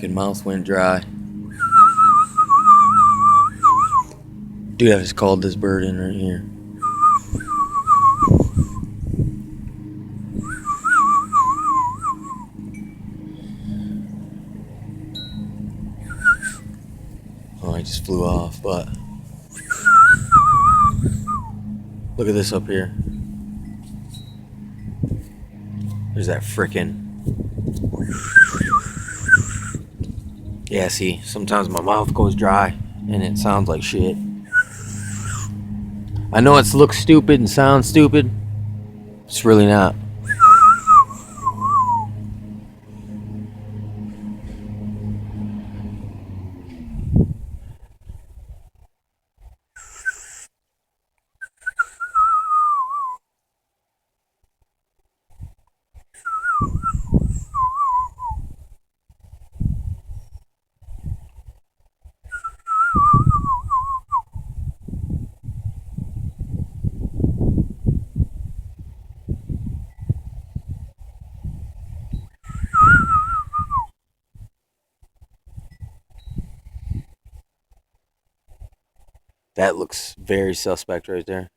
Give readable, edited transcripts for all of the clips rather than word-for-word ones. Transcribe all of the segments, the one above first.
fucking mouth went dry. Dude, I just called this bird in right here. Oh, I just flew off, but look at this up here. There's that frickin'. Yeah, see, sometimes my mouth goes dry and it sounds like shit. I know it looks stupid and sounds stupid. It's really not. That looks very suspect right there.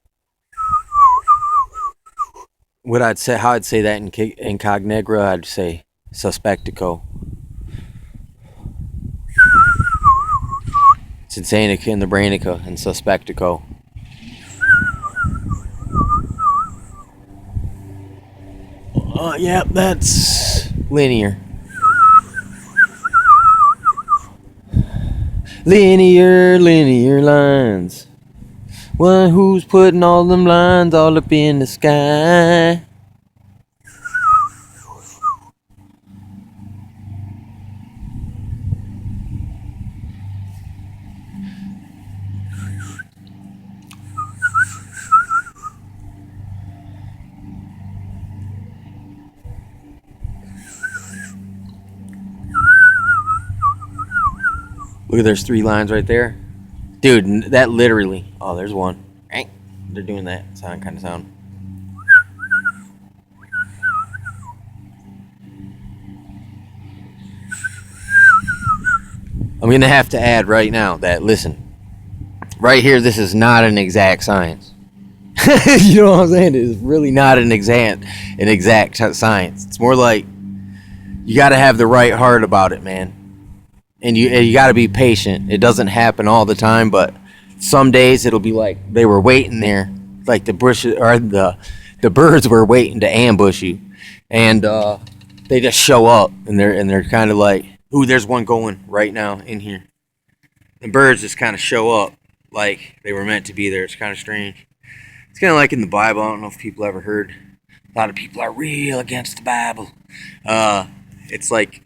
What I'd say, how I'd say that in Cognegra, I'd say suspectico. It's Insanika in the Brainica and suspectico. Yep, that's linear. Linear lines. One who's putting all them lines all up in the sky. Look, there's 3 lines right there. Dude, that literally... Oh, there's one. They're doing that kind of sound. I'm going to have to add right now that, listen, right here, this is not an exact science. You know what I'm saying? It's really not an exact science. It's more like you got to have the right heart about it, man. And you got to be patient. It doesn't happen all the time, but some days it'll be like they were waiting there, like the bushes or the birds were waiting to ambush you, and they just show up and they're kind of like, ooh, there's one going right now in here. The birds just kind of show up like they were meant to be there. It's kind of strange. It's kind of like in the Bible. I don't know if people ever heard. A lot of people are real against the Bible. It's like.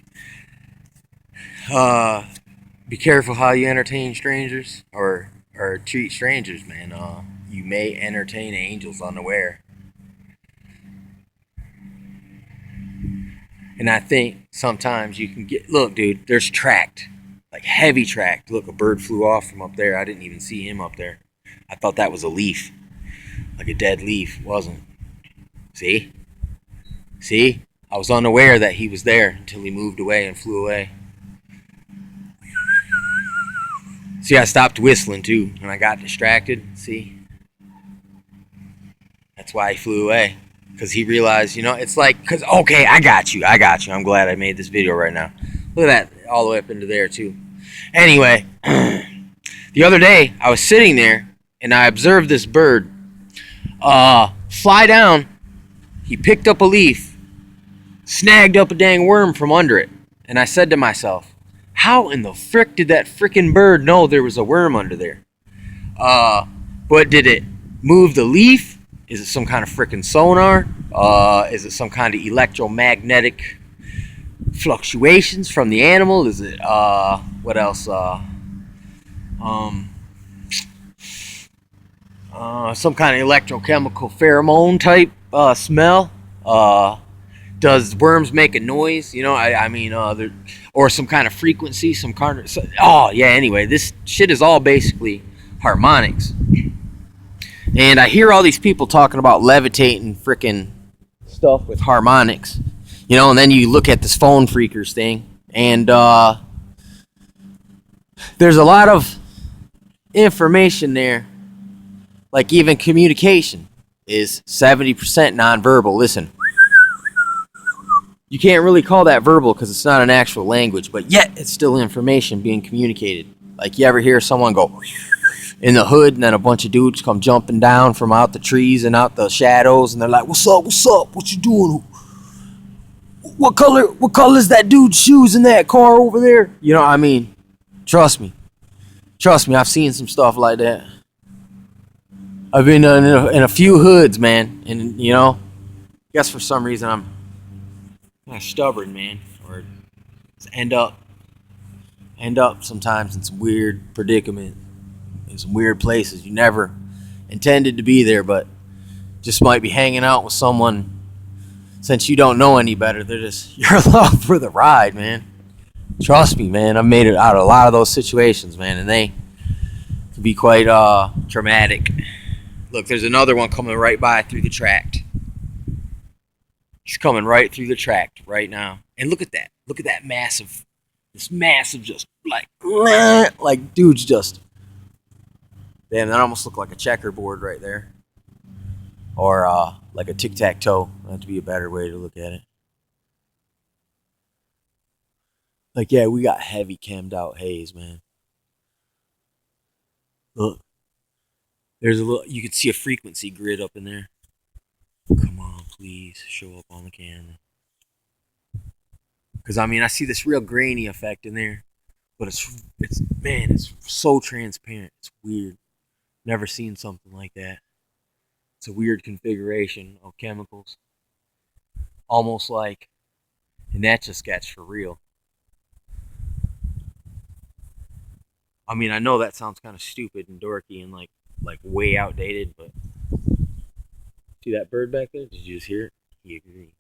Be careful how you entertain strangers or treat strangers, man. You may entertain angels unaware. And I think sometimes you can get... Look, dude, there's tracked. Like heavy tracked. Look, a bird flew off from up there. I didn't even see him up there. I thought that was a leaf. Like a dead leaf. It wasn't. See? I was unaware that he was there until he moved away and flew away. See, I stopped whistling too when I got distracted. See? That's why he flew away. Because he realized, it's like, okay, I got you. I'm glad I made this video right now. Look at that, all the way up into there too. Anyway, the other day, I was sitting there and I observed this bird fly down. He picked up a leaf, snagged up a dang worm from under it. And I said to myself, how in the frick did that frickin' bird know there was a worm under there? But did it move the leaf? Is it some kind of frickin' sonar? Is it some kind of electromagnetic fluctuations from the animal? Is it, what else? Some kind of electrochemical pheromone type smell? Does worms make a noise? Or some kind of frequency, anyway, this shit is all basically harmonics. And I hear all these people talking about levitating frickin' stuff with harmonics. And then you look at this phone phreakers thing, and There's a lot of information there. Like even communication is 70% nonverbal. Listen, you can't really call that verbal because it's not an actual language, but yet it's still information being communicated. Like you ever hear someone go in the hood and then a bunch of dudes come jumping down from out the trees and out the shadows and they're like, what's up, what you doing? What color is that dude's shoes in that car over there? You know what I mean? Trust me, I've seen some stuff like that. I've been in a few hoods, man, and you know, I guess for some reason I'm kind of stubborn, man, or end up sometimes in some weird predicament, in some weird places you never intended to be there, but just might be hanging out with someone since you don't know any better. You're along for the ride, man. Trust me, man. I've made it out of a lot of those situations, man, and they can be quite traumatic. Look, there's another one coming right by through the tract. He's coming right through the tract right now. And look at that. Look at that massive, just like dude's just. Damn, that almost looked like a checkerboard right there. Or like a tic-tac-toe. That'd be a better way to look at it. Like, yeah, we got heavy cammed out haze, man. Look. There's a little, you can see a frequency grid up in there. Come on, please, show up on the camera. Because, I mean, I see this real grainy effect in there. But it's so transparent. It's weird. Never seen something like that. It's a weird configuration of chemicals. Almost like an Etch-a-Sketch for real. I mean, I know that sounds kind of stupid and dorky and like way outdated, but see that bird back there? Did you just hear it? He agrees.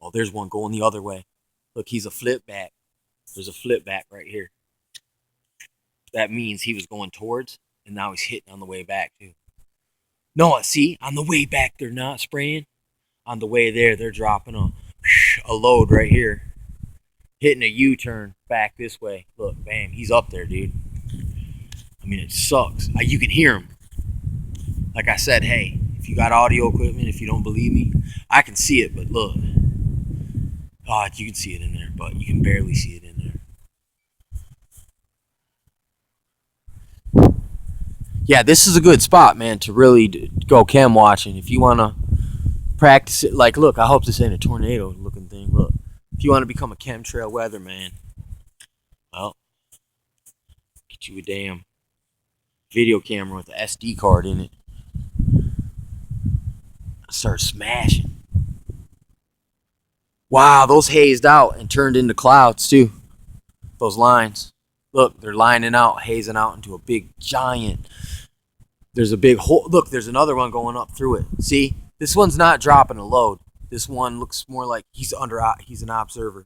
Oh, there's one going the other way. Look, he's a flip back. There's a flip back right here. That means he was going towards, and now he's hitting on the way back too. No, see, on the way back they're not spraying. On the way there, they're dropping a load right here, hitting a U-turn back this way. Look, bam, he's up there, dude. I mean, it sucks. You can hear him. Like I said, hey, if you got audio equipment, if you don't believe me, I can see it, but look. Oh, you can see it in there, but you can barely see it in there. Yeah, this is a good spot, man, to really go chem watching. If you want to practice it, like, look, I hope this ain't a tornado looking thing. Look, if you want to become a chemtrail weatherman, well, get you a damn video camera with an SD card in it. Start smashing. Wow, those hazed out and turned into clouds too. Those lines. Look, they're lining out, hazing out into a big giant. There's a big hole. Look, there's another one going up through it. See? This one's not dropping a load. This one looks more like he's an observer.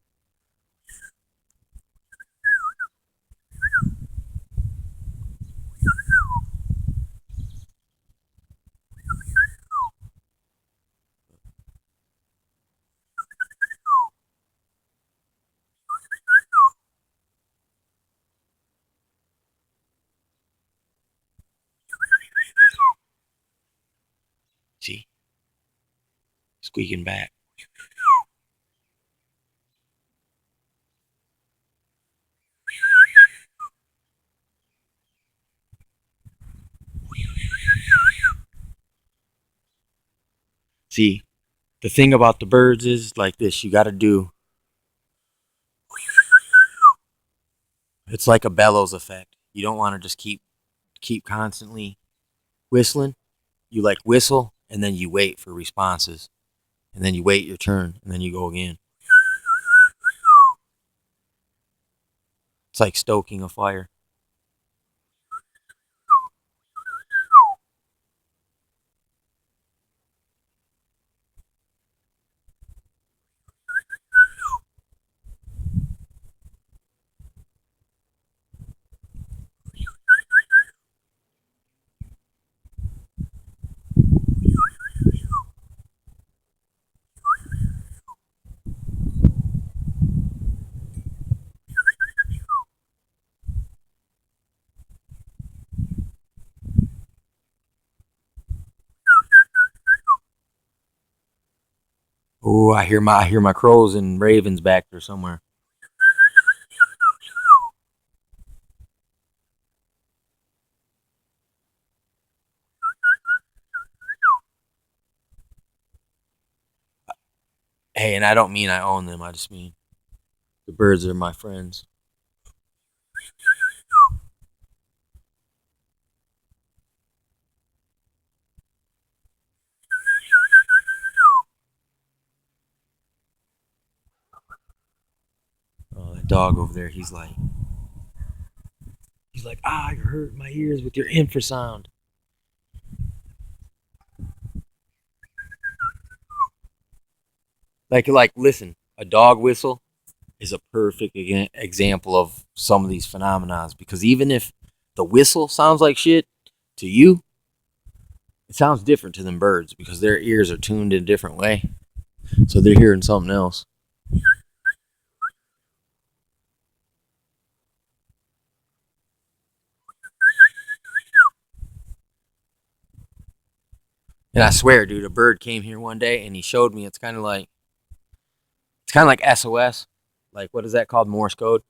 See? Squeaking back. See, the thing about the birds is like this. You got to do. It's like a bellows effect. You don't want to just keep constantly whistling. You like whistle and then you wait for responses. And then you wait your turn and then you go again. It's like stoking a fire. Oh, I hear my crows and ravens back there somewhere. Hey, and I don't mean I own them. I just mean the birds are my friends. Oh, that dog over there, he's like, you're hurting my ears with your infrasound. Listen, a dog whistle is a perfect example of some of these phenomena because even if the whistle sounds like shit to you, it sounds different to them birds because their ears are tuned in a different way. So they're hearing something else. And I swear, dude, a bird came here one day and he showed me it's kind of like SOS. Like what is that called? Morse code.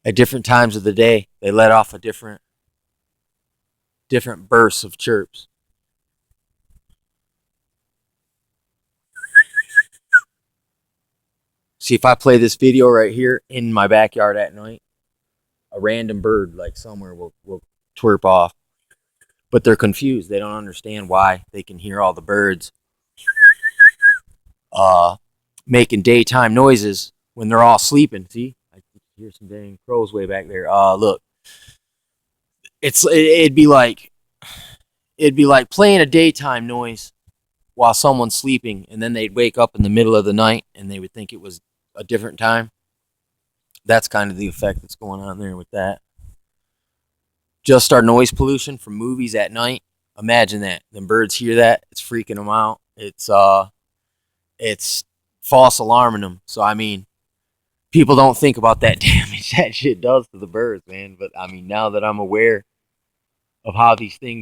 At different times of the day, they let off a different bursts of chirps. See if I play this video right here in my backyard at night, a random bird like somewhere will twerp off. But they're confused. They don't understand why they can hear all the birds uh, making daytime noises when they're all sleeping. See, I can hear some dang crows way back there. Look, it'd be like playing a daytime noise while someone's sleeping, and then they'd wake up in the middle of the night and they would think it was a different time. That's kind of the effect that's going on there with that. Just our noise pollution from movies at night. Imagine that. Them birds hear that. It's freaking them out. It's false alarming them. So I mean, people don't think about that damage that shit does to the birds, man. But I mean, now that I'm aware of how these things